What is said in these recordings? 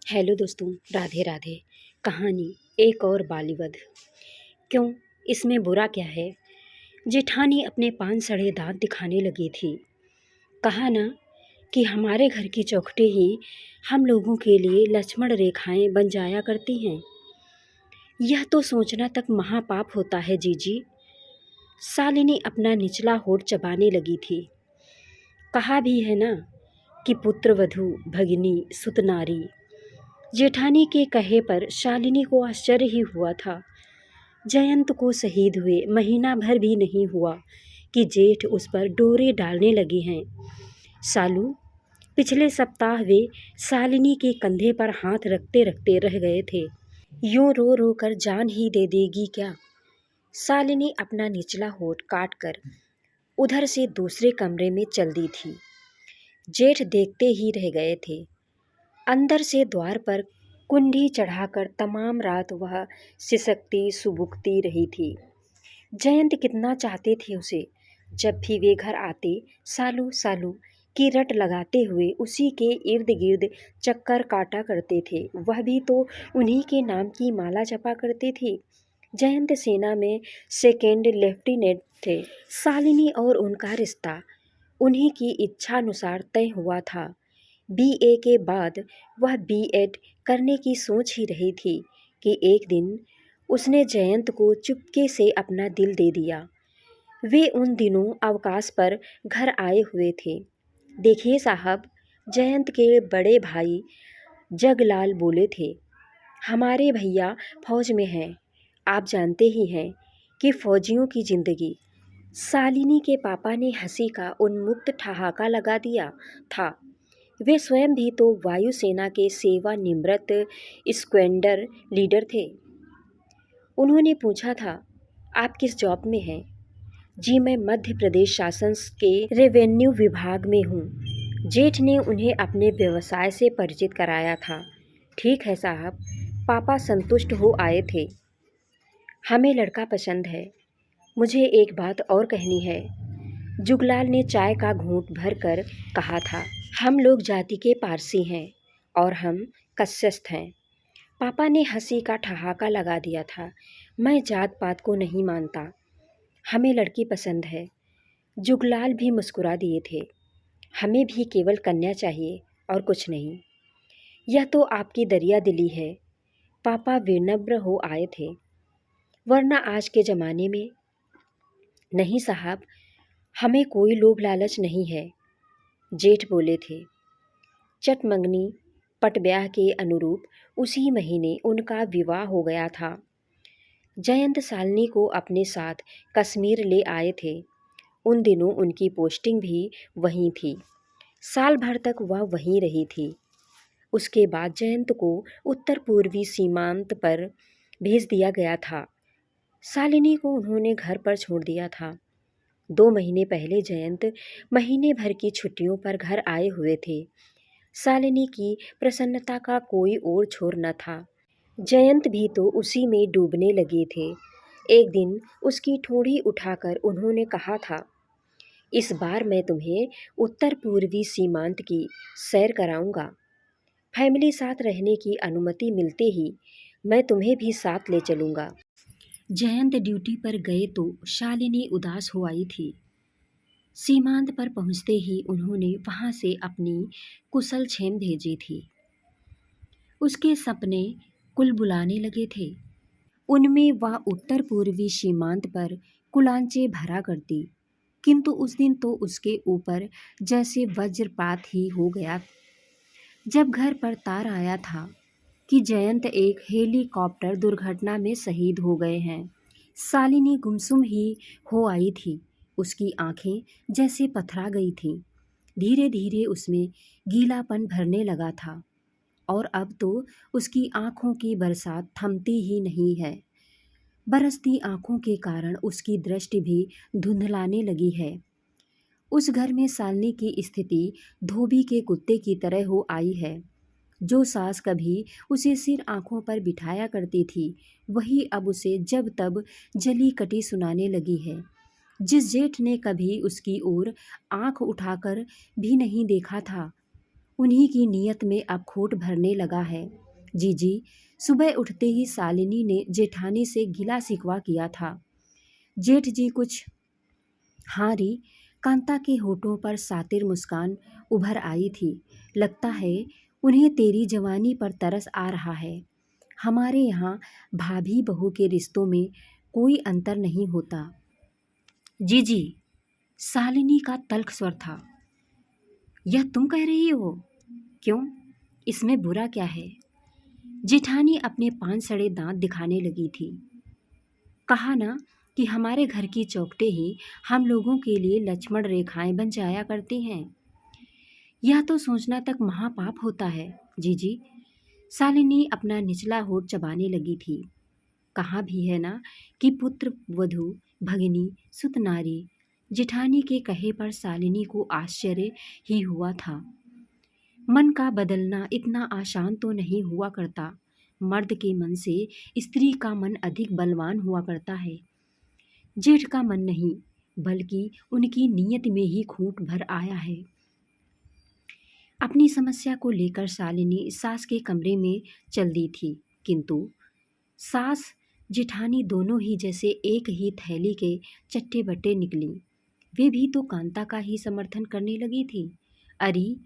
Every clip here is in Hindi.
हेलो दोस्तों, राधे राधे। कहानी एक और बालीवध। क्यों, इसमें बुरा क्या है? जेठानी अपने पान सड़े दांत दिखाने लगी थी। कहा ना कि हमारे घर की चौखटें ही हम लोगों के लिए लक्ष्मण रेखाएं बन जाया करती हैं। यह तो सोचना तक महापाप होता है जीजी। शालिनी अपना निचला होठ चबाने लगी थी। कहा भी है ना कि पुत्रवधू भगिनी सुतनारी। जेठानी के कहे पर शालिनी को आश्चर्य ही हुआ था। जयंत को शहीद हुए महीना भर भी नहीं हुआ कि जेठ उस पर डोरे डालने लगे हैं। सालू, पिछले सप्ताह वे शालिनी के कंधे पर हाथ रखते रखते रह गए थे। यूं रो रो कर जान ही दे देगी क्या? शालिनी अपना निचला होठ काट कर उधर से दूसरे कमरे में चल दी थी। जेठ देखते ही रह गए थे। अंदर से द्वार पर कुंडी चढ़ाकर तमाम रात वह सिसकती सुबुकती रही थी। जयंत कितना चाहते थे उसे। जब भी वे घर आते सालू सालू की रट लगाते हुए उसी के इर्द गिर्द चक्कर काटा करते थे। वह भी तो उन्हीं के नाम की माला जपा करते थे। जयंत सेना में सेकेंड लेफ्टिनेंट थे। शालिनी और उनका रिश्ता उन्हीं की इच्छानुसार तय हुआ था। बीए के बाद वह बीएड करने की सोच ही रही थी कि एक दिन उसने जयंत को चुपके से अपना दिल दे दिया। वे उन दिनों अवकाश पर घर आए हुए थे। देखिए साहब, जयंत के बड़े भाई जगलाल बोले थे, हमारे भैया फौज में हैं। आप जानते ही हैं कि फौजियों की जिंदगी। शालिनी के पापा ने हंसी का उन्मुक्त ठहाका लगा दिया था। वे स्वयं भी तो वायुसेना के सेवानिवृत्त स्क्वैड्रन लीडर थे। उन्होंने पूछा था, आप किस जॉब में हैं? जी, मैं मध्य प्रदेश शासन के रेवेन्यू विभाग में हूँ। जेठ ने उन्हें अपने व्यवसाय से परिचित कराया था। ठीक है साहब, पापा संतुष्ट हो आए थे। हमें लड़का पसंद है। मुझे एक बात और कहनी है। जुगलाल ने चाय का घूंट भर कर कहा था, हम लोग जाति के पारसी हैं और हम कस्यस्थ हैं। पापा ने हंसी का ठहाका लगा दिया था। मैं जात पात को नहीं मानता, हमें लड़की पसंद है। जुगलाल भी मुस्कुरा दिए थे। हमें भी केवल कन्या चाहिए और कुछ नहीं। यह तो आपकी दरिया दिली है। पापा विनम्र हो आए थे। वरना आज के ज़माने में। नहीं साहब, हमें कोई लोभ लालच नहीं है, जेठ बोले थे। चटमंगनी पटब्याह के अनुरूप उसी महीने उनका विवाह हो गया था। जयंत शालिनी को अपने साथ कश्मीर ले आए थे। उन दिनों उनकी पोस्टिंग भी वहीं थी। साल भर तक वह वहीं रही थी। उसके बाद जयंत को उत्तर पूर्वी सीमांत पर भेज दिया गया था। शालिनी को उन्होंने घर पर छोड़ दिया था। 2 महीने पहले जयंत महीने भर की छुट्टियों पर घर आए हुए थे। शालिनी की प्रसन्नता का कोई और छोर न था। जयंत भी तो उसी में डूबने लगे थे। एक दिन उसकी ठोड़ी उठाकर उन्होंने कहा था, इस बार मैं तुम्हें उत्तर पूर्वी सीमांत की सैर कराऊंगा। फैमिली साथ रहने की अनुमति मिलते ही मैं तुम्हें भी साथ ले चलूंगा। जयंत ड्यूटी पर गए तो शालिनी उदास हो आई थी। सीमांत पर पहुंचते ही उन्होंने वहां से अपनी कुशल क्षेम भेजी थी। उसके सपने कुल बुलाने लगे थे। उनमें वह उत्तर पूर्वी सीमांत पर कुलांचे भरा करती, किंतु उस दिन तो उसके ऊपर जैसे वज्रपात ही हो गया जब घर पर तार आया था कि जयंत एक हेलीकॉप्टर दुर्घटना में शहीद हो गए हैं। शालिनी गुमसुम ही हो आई थी। उसकी आंखें जैसे पथरा गई थीं। धीरे धीरे उसमें गीलापन भरने लगा था और अब तो उसकी आंखों की बरसात थमती ही नहीं है। बरसती आंखों के कारण उसकी दृष्टि भी धुंधलाने लगी है। उस घर में शालिनी की स्थिति धोबी के कुत्ते की तरह हो आई है। जो सास कभी उसे सिर आंखों पर बिठाया करती थी, वही अब उसे जब तब जली कटी सुनाने लगी है। जिस जेठ ने कभी उसकी ओर आंख उठाकर भी नहीं देखा था, उन्हीं की नीयत में अब खोट भरने लगा है। जीजी, सुबह उठते ही शालिनी ने जेठानी से गिला शिकवा किया था। जेठ जी कुछ हारी, कांता के होठों पर सातिर मुस्कान उभर आई थी। लगता है उन्हें तेरी जवानी पर तरस आ रहा है। हमारे यहाँ भाभी बहू के रिश्तों में कोई अंतर नहीं होता। जीजी, शालिनी का तल्ख स्वर था। यह तुम कह रही हो? क्यों, इसमें बुरा क्या है? जेठानी अपने पान सड़े दांत दिखाने लगी थी। कहा ना कि हमारे घर की चौखटें ही हम लोगों के लिए लक्ष्मण रेखाएं बन जाया करती हैं। यह तो सोचना तक महापाप होता है। जीजी, शालिनी अपना निचला होठ चबाने लगी थी। कहा भी है ना कि पुत्र वधू भगिनी सुत नारी। जेठानी के कहे पर शालिनी को आश्चर्य ही हुआ था। मन का बदलना इतना आसान तो नहीं हुआ करता। मर्द के मन से स्त्री का मन अधिक बलवान हुआ करता है। जेठ का मन नहीं, बल्कि उनकी नीयत में ही खूंट भर आया है। अपनी समस्या को लेकर शालिनी सास के कमरे में चल दी थी, किंतु सास जेठानी दोनों ही जैसे एक ही थैली के चट्टे बट्टे निकली। वे भी तो कांता का ही समर्थन करने लगी थी। अरे,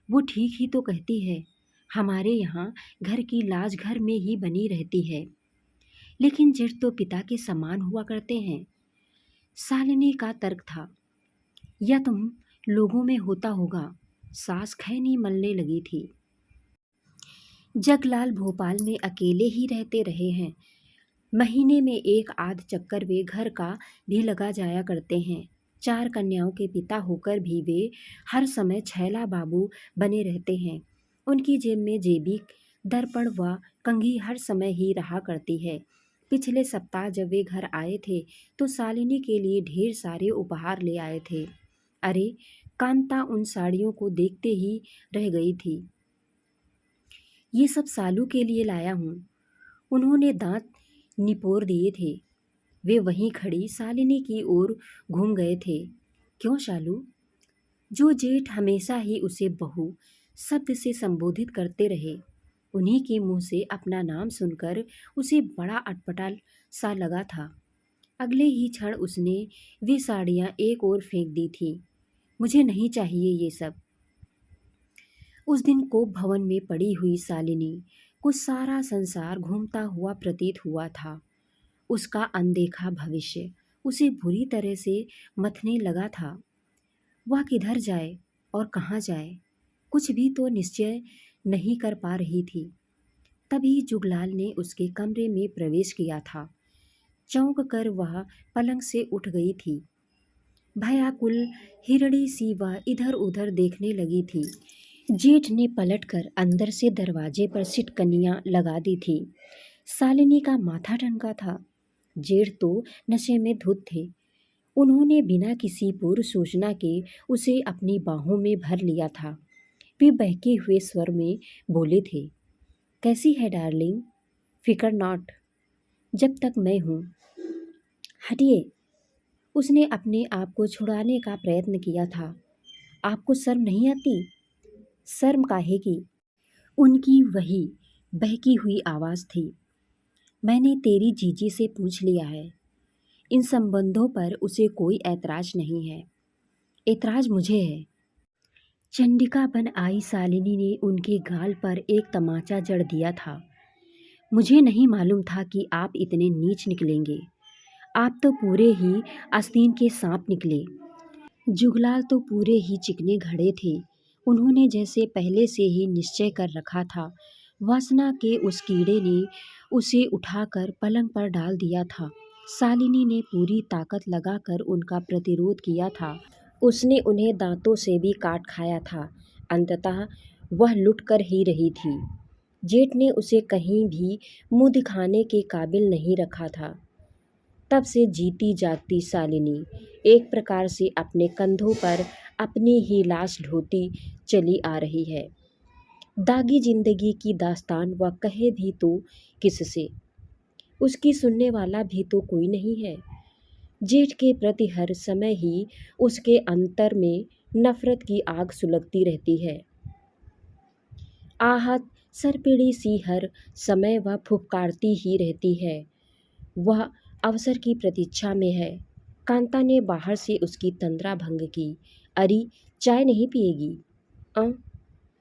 वो ठीक ही तो कहती है, हमारे यहाँ घर की लाज घर में ही बनी रहती है। लेकिन जेठ तो पिता के समान हुआ करते हैं। शालिनी का तर्क था। यह तुम लोगों में होता होगा। सास खैनी मलने लगी थी। जगलाल भोपाल में अकेले ही रहते रहे हैं। महीने में एक आध चक्कर वे घर का भी लगा जाया करते हैं। 4 कन्याओं के पिता होकर भी वे हर समय छैला बाबू बने रहते हैं। उनकी जेब में जेबी, दर्पण व कंघी हर समय ही रहा करती है। पिछले सप्ताह जब वे घर आए थे तो शालिनी के लिए ढेर सारे उपहार ले आए थे। अरे, कांता उन साड़ियों को देखते ही रह गई थी। ये सब सालू के लिए लाया हूँ। उन्होंने दांत निपोर दिए थे। वे वहीं खड़ी शालिनी की ओर घूम गए थे। क्यों शालू? जो जेठ हमेशा ही उसे बहू शब्द से संबोधित करते रहे, उन्हीं के मुंह से अपना नाम सुनकर उसे बड़ा अटपटा सा लगा था। अगले ही क्षण उसने वे साड़ियाँ एक ओर फेंक दी थी। मुझे नहीं चाहिए ये सब। उस दिन कोप भवन में पड़ी हुई शालिनी को सारा संसार घूमता हुआ प्रतीत हुआ था। उसका अनदेखा भविष्य उसे बुरी तरह से मथने लगा था। वह किधर जाए और कहाँ जाए, कुछ भी तो निश्चय नहीं कर पा रही थी। तभी जुगलाल ने उसके कमरे में प्रवेश किया था। चौंक कर वह पलंग से उठ गई थी। भयाकुल हिरणी सी वह इधर उधर देखने लगी थी। जेठ ने पलटकर अंदर से दरवाजे पर सिटकनियाँ लगा दी थी। शालिनी का माथा ठनका था। जेठ तो नशे में धुत थे। उन्होंने बिना किसी पूर्व सूचना के उसे अपनी बाहों में भर लिया था। वे बहके हुए स्वर में बोले थे, कैसी है डार्लिंग? फिकर नॉट, जब तक मैं हूँ। हटिए। उसने अपने आप को छुड़ाने का प्रयत्न किया था। आपको शर्म नहीं आती? शर्म काहे की? उनकी वही बहकी हुई आवाज़ थी। मैंने तेरी जीजी से पूछ लिया है। इन संबंधों पर उसे कोई ऐतराज नहीं है। ऐतराज मुझे है। चंडिका बन आई शालिनी ने उनके गाल पर एक तमाचा जड़ दिया था। मुझे नहीं मालूम था कि आप इतने नीच निकलेंगे। आप तो पूरे ही आस्तीन के सांप निकले। जुगलाल तो पूरे ही चिकने घड़े थे। उन्होंने जैसे पहले से ही निश्चय कर रखा था। वासना के उस कीड़े ने उसे उठाकर पलंग पर डाल दिया था। शालिनी ने पूरी ताकत लगाकर उनका प्रतिरोध किया था। उसने उन्हें दांतों से भी काट खाया था। अंततः वह लुट कर ही रही थी। जेठ ने उसे कहीं भी मुंह दिखाने के काबिल नहीं रखा था। तब से जीती जागती शालिनी एक प्रकार से अपने कंधों पर अपनी ही लाश ढोती चली आ रही है। दागी जिंदगी की दास्तान वह कहे भी तो किससे? उसकी सुनने वाला भी तो कोई नहीं है। जेठ के प्रति हर समय ही उसके अंतर में नफरत की आग सुलगती रहती है। आहत सरपीड़ी सी हर समय वह फुफकारती ही रहती है। वह अवसर की प्रतीक्षा में है। कांता ने बाहर से उसकी तंद्रा भंग की। अरे, चाय नहीं पिएगी? अ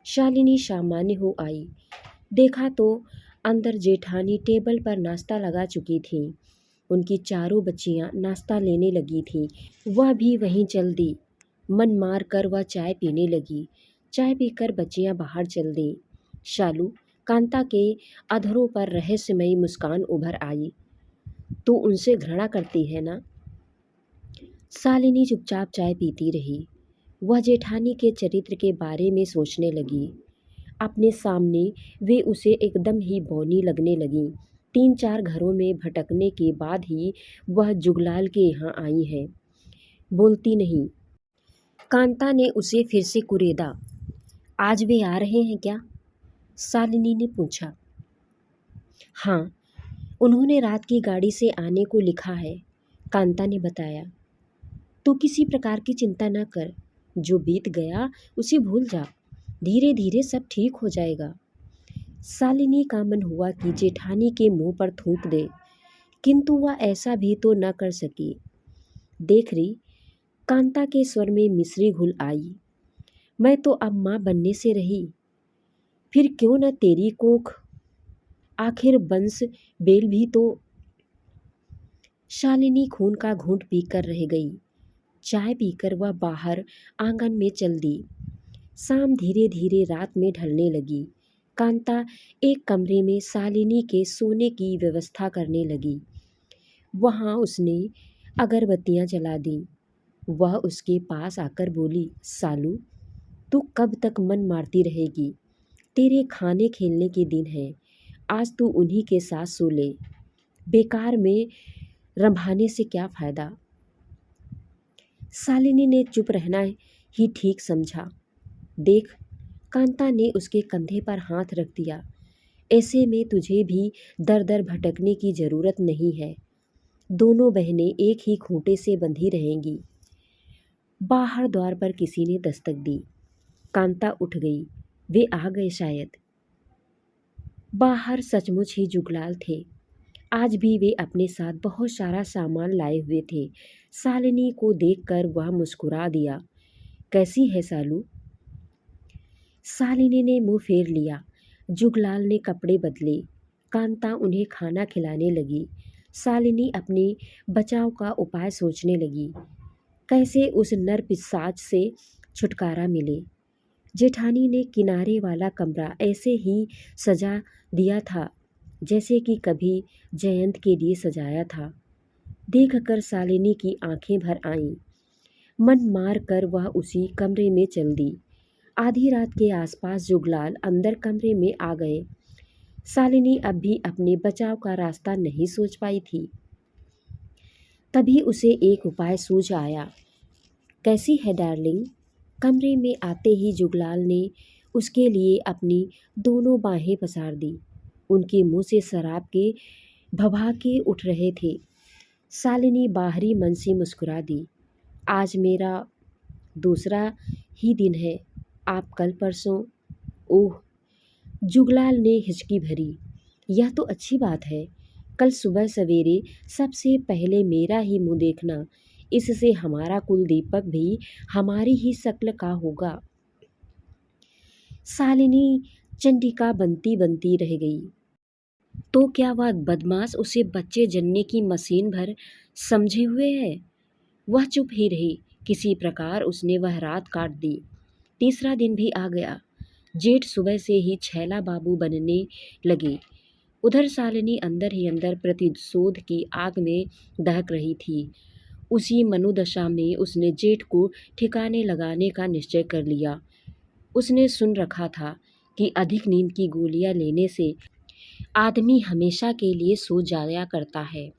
शालिनी सामान्य हो आई। देखा तो अंदर जेठानी टेबल पर नाश्ता लगा चुकी थीं। उनकी चारों बच्चियां नाश्ता लेने लगी थीं। वह भी वहीं चल दी। मन मार कर वह चाय पीने लगी। चाय पीकर बच्चियां बाहर चल दीं। शालू, कांता के अधरों पर रहस्यमयी मुस्कान उभर आई। तू उनसे घृणा करती है ना? शालिनी चुपचाप चाय पीती रही। वह जेठानी के चरित्र के बारे में सोचने लगी। अपने सामने वे उसे एकदम ही बौनी लगने लगीं। 3-4 घरों में भटकने के बाद ही वह जुगलाल के यहाँ आई है। बोलती नहीं। कांता ने उसे फिर से कुरेदा। आज वे आ रहे हैं क्या? शालिनी ने पूछा। हाँ, उन्होंने रात की गाड़ी से आने को लिखा है, कांता ने बताया। तू किसी प्रकार की चिंता न कर। जो बीत गया उसे भूल जा। धीरे धीरे सब ठीक हो जाएगा। शालिनी का मन हुआ कि जेठानी के मुंह पर थूक दे, किंतु वह ऐसा भी तो न कर सकी। देख रही, कांता के स्वर में मिश्री घुल आई। मैं तो अब माँ बनने से रही, फिर क्यों न तेरी कोख? आखिर बंस बेल भी तो। शालिनी खून का घूंट पीकर रह गई। चाय पीकर वह बाहर आंगन में चल दी। शाम धीरे धीरे रात में ढलने लगी। कांता एक कमरे में शालिनी के सोने की व्यवस्था करने लगी। वहाँ उसने अगरबत्तियाँ जला दी। वह उसके पास आकर बोली, सालू, तू कब तक मन मारती रहेगी? तेरे खाने खेलने के दिन हैं। आज तू उन्हीं के साथ सो ले। बेकार में रंभाने से क्या फ़ायदा? शालिनी ने चुप रहना ही ठीक समझा। देख, कांता ने उसके कंधे पर हाथ रख दिया। ऐसे में तुझे भी दर दर भटकने की ज़रूरत नहीं है। दोनों बहनें एक ही खूंटे से बंधी रहेंगी। बाहर द्वार पर किसी ने दस्तक दी। कांता उठ गई। वे आ गए शायद। बाहर सचमुच ही जुगलाल थे। आज भी वे अपने साथ बहुत सारा सामान लाए हुए थे। शालिनी को देखकर वह मुस्कुरा दिया। कैसी है सालू? शालिनी ने मुंह फेर लिया। जुगलाल ने कपड़े बदले। कांता उन्हें खाना खिलाने लगी। शालिनी अपने बचाव का उपाय सोचने लगी। कैसे उस नर पिशाच से छुटकारा मिले। जेठानी ने किनारे वाला कमरा ऐसे ही सजा दिया था जैसे कि कभी जयंत के लिए सजाया था। देखकर शालिनी की आंखें भर आईं। मन मार कर वह उसी कमरे में चल दी। आधी रात के आसपास जुगलाल अंदर कमरे में आ गए। शालिनी अब भी अपने बचाव का रास्ता नहीं सोच पाई थी। तभी उसे एक उपाय सूझ आया। कैसी है डार्लिंग? कमरे में आते ही जुगलाल ने उसके लिए अपनी दोनों बाहें पसार दी। उनके मुंह से शराब के भभाके उठ रहे थे। शालिनी बाहरी मन से मुस्कुरा दी। आज मेरा दूसरा ही दिन है। आप कल परसों? ओह, जुगलाल ने हिचकी भरी। यह तो अच्छी बात है। कल सुबह सवेरे सबसे पहले मेरा ही मुंह देखना। इससे हमारा कुल दीपक भी हमारी ही शक्ल का होगा। शालिनी चंडिका बनती बनती रह गई। तो क्या वह बदमाश उसे बच्चे जनने की मशीन भर समझे हुए है? वह चुप ही रही। किसी प्रकार उसने वह रात काट दी। तीसरा दिन भी आ गया। जेठ सुबह से ही छैला बाबू बनने लगे। उधर शालिनी अंदर ही अंदर प्रतिशोध की आग में दहक रही थी। उसी मनोदशा में उसने जेठ को ठिकाने लगाने का निश्चय कर लिया। उसने सुन रखा था कि अधिक नींद की गोलियां लेने से आदमी हमेशा के लिए सो जाया करता है।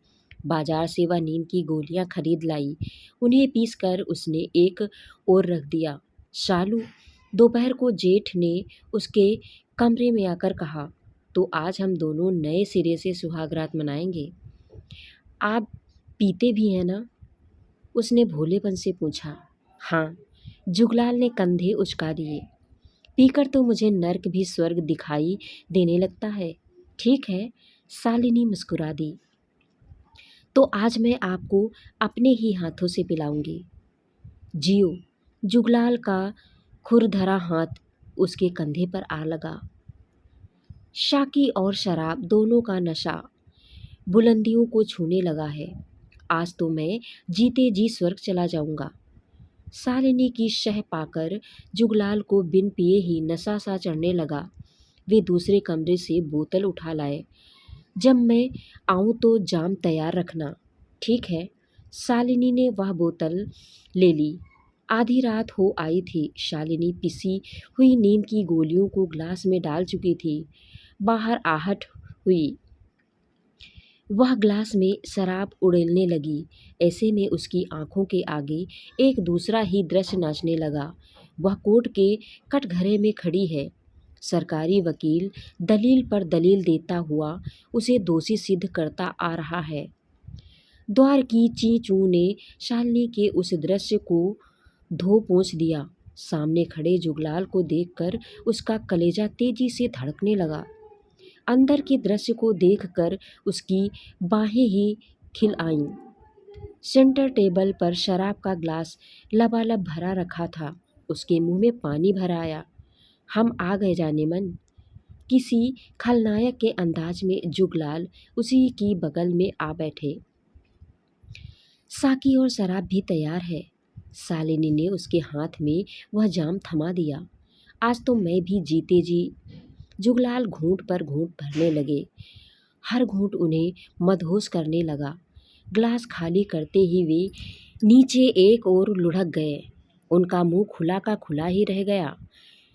बाजार से वह नींद की गोलियां खरीद लाई। उन्हें पीसकर उसने एक ओर रख दिया। शालू, दोपहर को जेठ ने उसके कमरे में आकर कहा, तो आज हम दोनों नए सिरे से सुहागरात मनाएंगे। आप पीते भी हैं ना? उसने भोलेपन से पूछा। हाँ, जुगलाल ने कंधे उचका दिए। पीकर तो मुझे नर्क भी स्वर्ग दिखाई देने लगता है। ठीक है, शालिनी मुस्कुरा दी। तो आज मैं आपको अपने ही हाथों से पिलाऊंगी। जियो। जुगलाल का खुरधरा हाथ उसके कंधे पर आ लगा। शाकी और शराब दोनों का नशा बुलंदियों को छूने लगा है। आज तो मैं जीते जी स्वर्ग चला जाऊंगा। शालिनी की शह पाकर जुगलाल को बिन पिए ही नशा सा चढ़ने लगा। वे दूसरे कमरे से बोतल उठा लाए। जब मैं आऊं तो जाम तैयार रखना। ठीक है। शालिनी ने वह बोतल ले ली। आधी रात हो आई थी। शालिनी पिसी हुई नींद की गोलियों को ग्लास में डाल चुकी थी। बाहर आहट हुई। वह ग्लास में शराब उड़ेलने लगी। ऐसे में उसकी आंखों के आगे एक दूसरा ही दृश्य नाचने लगा। वह कोर्ट के कटघरे में खड़ी है। सरकारी वकील दलील पर दलील देता हुआ उसे दोषी सिद्ध करता आ रहा है। द्वार की ची चू ने शालिनी के उस दृश्य को धो पोंछ दिया। सामने खड़े जुगलाल को देखकर उसका कलेजा तेजी से धड़कने लगा। अंदर के दृश्य को देखकर उसकी बाहें ही खिल आईं। सेंटर टेबल पर शराब का ग्लास लबालब भरा रखा था। उसके मुंह में पानी भर आया। हम आ गए जाने मन। किसी खलनायक के अंदाज में जुगलाल उसी की बगल में आ बैठे। साकी और शराब भी तैयार है। शालिनी ने उसके हाथ में वह जाम थमा दिया। आज तो मैं भी जीते जी। जुगलाल घूंट पर घूंट भरने लगे। हर घूंट उन्हें मदहोश करने लगा। ग्लास खाली करते ही वे नीचे एक ओर लुढ़क गए। उनका मुंह खुला का खुला ही रह गया।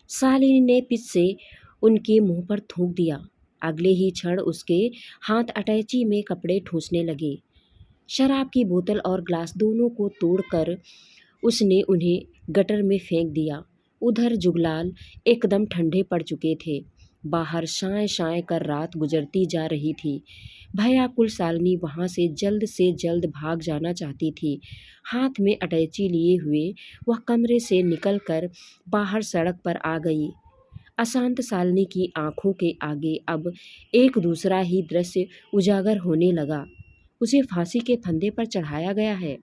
शालिनी ने पिच से उनके मुंह पर थूक दिया। अगले ही क्षण उसके हाथ अटैची में कपड़े ठूंसने लगे। शराब की बोतल और ग्लास दोनों को तोड़कर उसने उन्हें गटर में फेंक दिया। उधर जुगलाल एकदम ठंडे पड़ चुके थे। बाहर शाय शाय कर रात गुजरती जा रही थी। भयाकुल शालिनी वहाँ से जल्द भाग जाना चाहती थी। हाथ में अटैची लिए हुए वह कमरे से निकलकर बाहर सड़क पर आ गई। अशांत शालिनी की आंखों के आगे अब एक दूसरा ही दृश्य उजागर होने लगा। उसे फांसी के फंदे पर चढ़ाया गया है।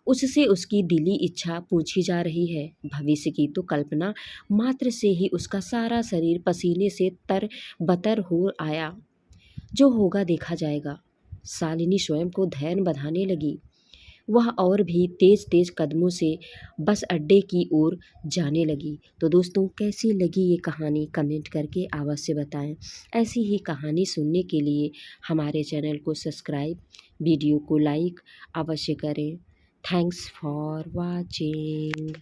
उससे उसकी दिली इच्छा पूछी जा रही है। भविष्य की तो कल्पना मात्र से ही उसका सारा शरीर पसीने से तर-बतर हो आया। जो होगा देखा जाएगा। शालिनी स्वयं को धैर्य बंधाने लगी। वह और भी तेज तेज कदमों से बस अड्डे की ओर जाने लगी। तो दोस्तों, कैसी लगी ये कहानी कमेंट करके अवश्य बताएं। ऐसी ही कहानी सुनने के लिए हमारे चैनल को सब्सक्राइब, वीडियो को लाइक अवश्य करें। Thanks for watching.